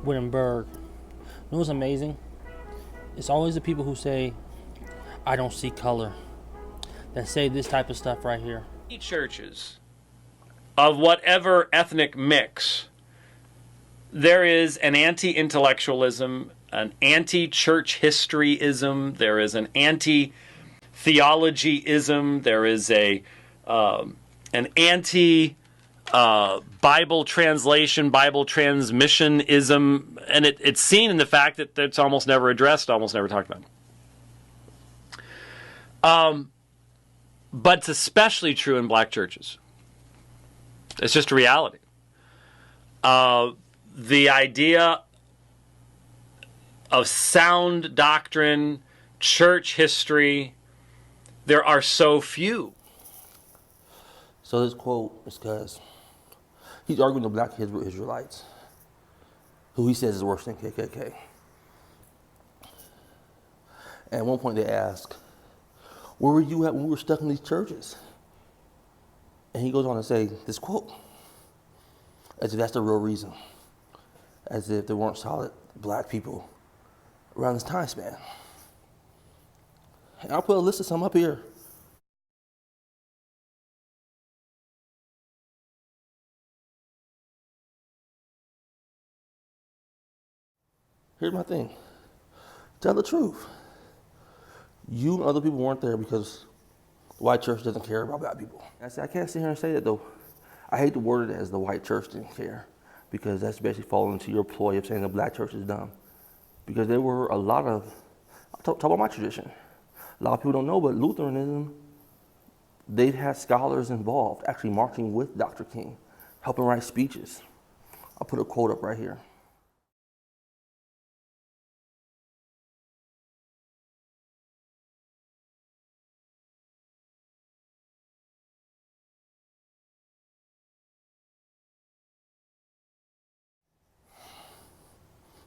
Wittenberg. You know what's amazing? It's always the people who say, I don't see color, that say this type of stuff right here. Churches of whatever ethnic mix, there is an anti-intellectualism, an anti-church historyism, there is an anti-theologyism, there is an anti Bible translation, Bible transmissionism, and it's seen in the fact that it's almost never addressed, almost never talked about. But it's especially true in black churches. It's just a reality. The idea of sound doctrine, church history, there are so few. So this quote is because he's arguing the black Hebrew Israelites, who he says is worse than KKK. And at one point they ask, where were you at when we were stuck in these churches? And he goes on to say this quote, as if that's the real reason, as if there weren't solid black people around this time span. And I'll put a list of some up here. Here's my thing. Tell the truth. You and other people weren't there because the white church doesn't care about black people. I can't sit here and say that though. I hate to word it as the white church didn't care, because that's basically falling into your ploy of saying the black church is dumb. Because there were a lot of, talk about my tradition. A lot of people don't know, but Lutheranism, they've had scholars involved, actually marching with Dr. King, helping write speeches. I'll put a quote up right here.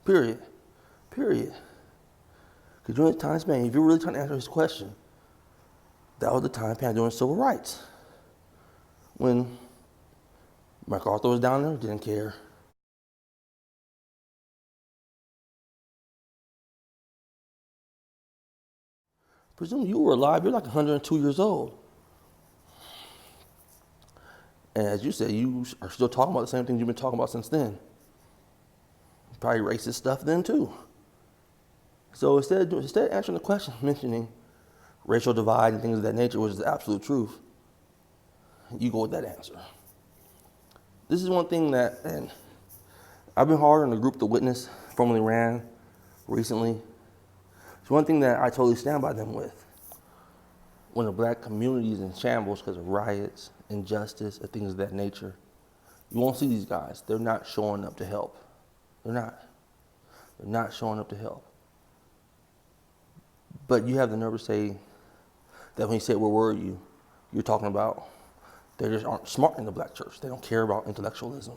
Period. Because during the time span, if you're really trying to answer his question, that was the time span during civil rights. When MacArthur was down there, didn't care. Presume you were alive, you're like 102 years old. And as you said, you are still talking about the same things you've been talking about since then. Probably racist stuff then too. So instead of answering the question, mentioning racial divide and things of that nature, which is the absolute truth, you go with that answer. This is one thing that, and I've been hard on the group The Witness, formerly ran recently. It's one thing that I totally stand by them with. When the black community is in shambles because of riots, injustice, and things of that nature, you won't see these guys. They're not showing up to help. They're not showing up to help. But you have the nerve to say that when you say, where were you? You're talking about they just aren't smart in the black church. They don't care about intellectualism.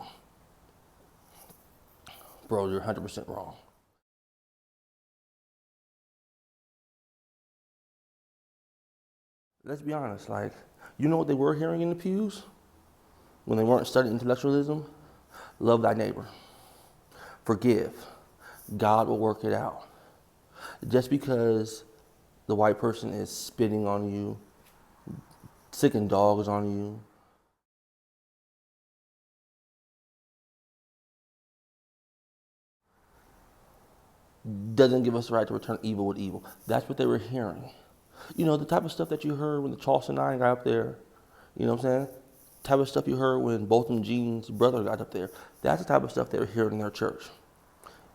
Bro, you're 100% wrong. Let's be honest, like, you know what they were hearing in the pews when they weren't studying intellectualism? Love thy neighbor. Forgive. God will work it out. Just because the white person is spitting on you, sicking dogs on you, doesn't give us the right to return evil with evil. That's what they were hearing. You know, the type of stuff that you heard when the Charleston Nine got up there, you know what I'm saying? Type of stuff you heard when Botham Jean's brother got up there. That's the type of stuff they were hearing in their church,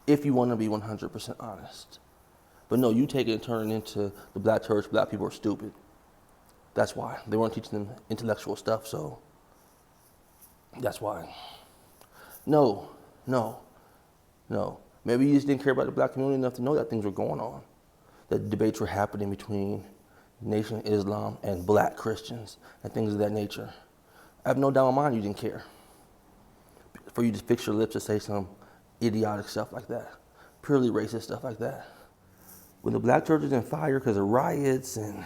if you want to be 100% honest. But no, you take it and turn it into the black church, black people are stupid. That's why. They weren't teaching them intellectual stuff, so that's why. No. Maybe you just didn't care about the black community enough to know that things were going on, that debates were happening between Nation of Islam and black Christians and things of that nature. I have no doubt in my mind you didn't care. For you to fix your lips to say some idiotic stuff like that, purely racist stuff like that. When the black church is in fire because of riots and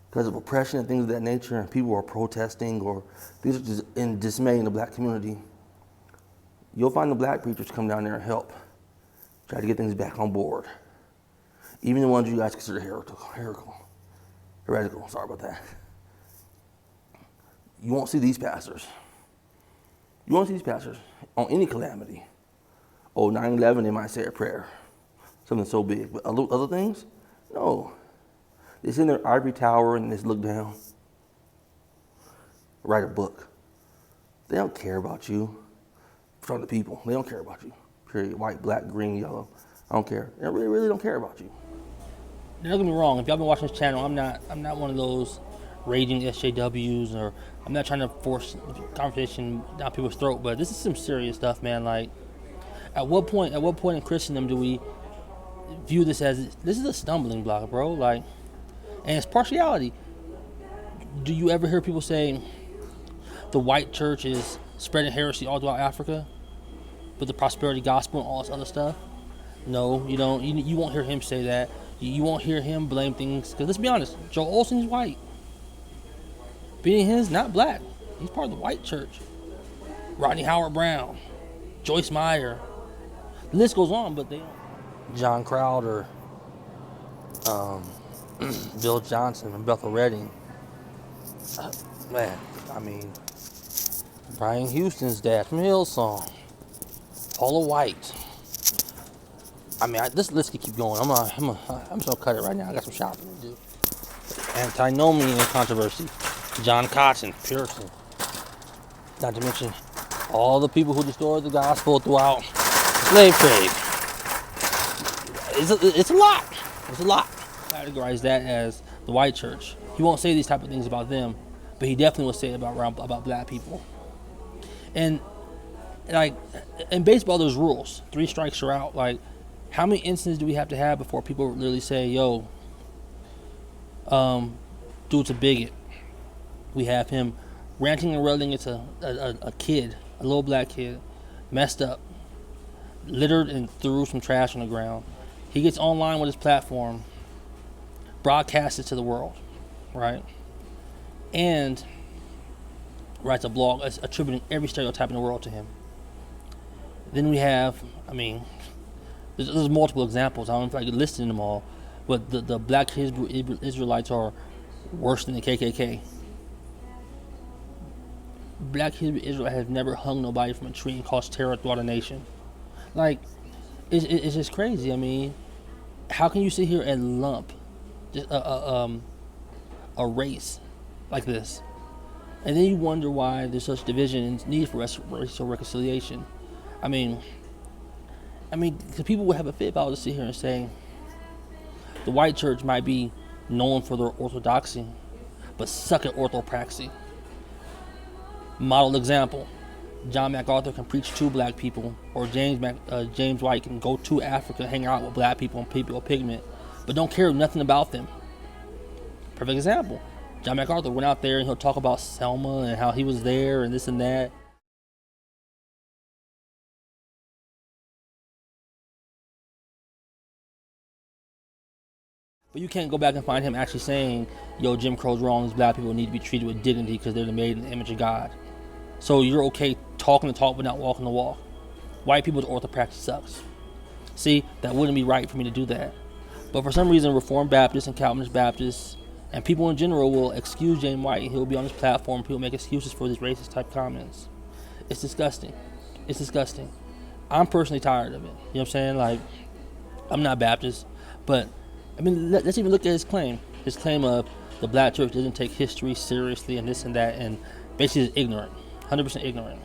because of oppression and things of that nature, and people are protesting or things are just in dismay in the black community, you'll find the black preachers come down there and help. try to get things back on board. Even the ones you guys consider heretical, sorry about that. You won't see these pastors. You won't see these pastors on any calamity. Oh, 9/11, they might say a prayer. Something so big. But other things? No. They sit in their ivory tower and just look down. Write a book. They don't care about you. From the people. They don't care about you. Period. White, black, green, yellow. I don't care. They really don't care about you. Now, don't get me wrong. If y'all been watching this channel, I'm not one of those raging SJWs, or I'm not trying to force conversation down people's throat. But this is some serious stuff, man. Like, at what point in Christendom do we view this as this is a stumbling block, bro? Like, and it's partiality. Do you ever hear people say the white church is spreading heresy all throughout Africa with the prosperity gospel and all this other stuff? No, you don't. You won't hear him say that. You won't hear him blame things, because let's be honest, Joel Olstein's white. Benny Hinn's not black. He's part of the white church. Rodney Howard Brown, Joyce Meyer, the list goes on, but they don't. John Crowder, Bill Johnson, and Bethel Redding. Man, I mean, Brian Houston's dad from Hillsong, Paula White. I mean, this list could keep going. I'm just gonna cut it right now. I got some shopping to do. Antinomian controversy, John Cotton, Pearson. Not to mention all the people who destroyed the gospel throughout the slave trade. It's a lot. It's a lot. Categorize that as the white church. He won't say these type of things about them, but he definitely will say it about black people. And like in baseball, there's rules. 3 strikes are out. Like, how many instances do we have to have before people literally say, "Yo, dude's a bigot"? We have him ranting and railing at a kid, a little black kid, messed up, littered and threw some trash on the ground. He gets online with his platform, broadcasts it to the world, right? And writes a blog attributing every stereotype in the world to him. Then we have, I mean, there's multiple examples. I don't know if I could list them all, but the black Hebrew Israelites are worse than the KKK. Black Hebrew Israelites have never hung nobody from a tree and caused terror throughout a nation. Like, it's just crazy. I mean, how can you sit here and lump just a race like this, and then you wonder why there's such division and need for racial reconciliation? I mean, because people would have a fit if I was to sit here and say the white church might be known for their orthodoxy, but suck at orthopraxy. Model example: John MacArthur can preach to black people, or James White can go to Africa, hang out with black people and people of pigment, but don't care nothing about them. Perfect example: John MacArthur went out there and he'll talk about Selma and how he was there and this and that. But you can't go back and find him actually saying, "Yo, Jim Crow's wrong. These black people need to be treated with dignity because they're made in the image of God." So you're okay talking the talk but not walking the walk. White people's orthopraxy sucks. See, that wouldn't be right for me to do that. But for some reason, Reformed Baptists and Calvinist Baptists and people in general will excuse James White. He'll be on his platform. People make excuses for these racist type comments. It's disgusting. It's disgusting. I'm personally tired of it. You know what I'm saying? Like, I'm not Baptist, but I mean, let's even look at his claim. His claim of the black church doesn't take history seriously and this and that, and basically is ignorant, 100% ignorant.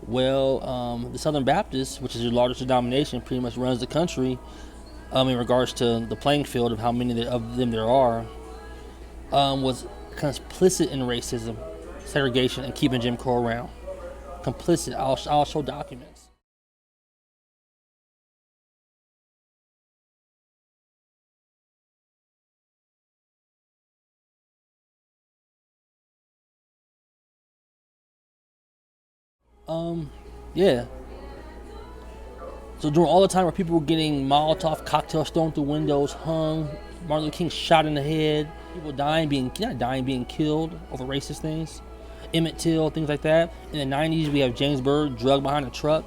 Well, the Southern Baptists, which is the largest denomination, pretty much runs the country in regards to the playing field of how many of them there are, was complicit in racism, segregation, and keeping Jim Crow around. Complicit. I'll show documents. Yeah. So during all the time where people were getting Molotov cocktails thrown through windows, hung, Martin Luther King shot in the head, people being killed over racist things, Emmett Till, things like that. In the 90s, we have James Byrd drugged behind a truck.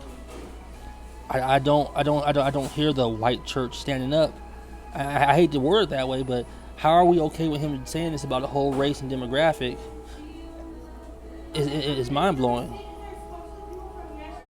I don't hear the white church standing up. I hate to word it that way, but how are we okay with him saying this about the whole race and demographic? Is mind blowing.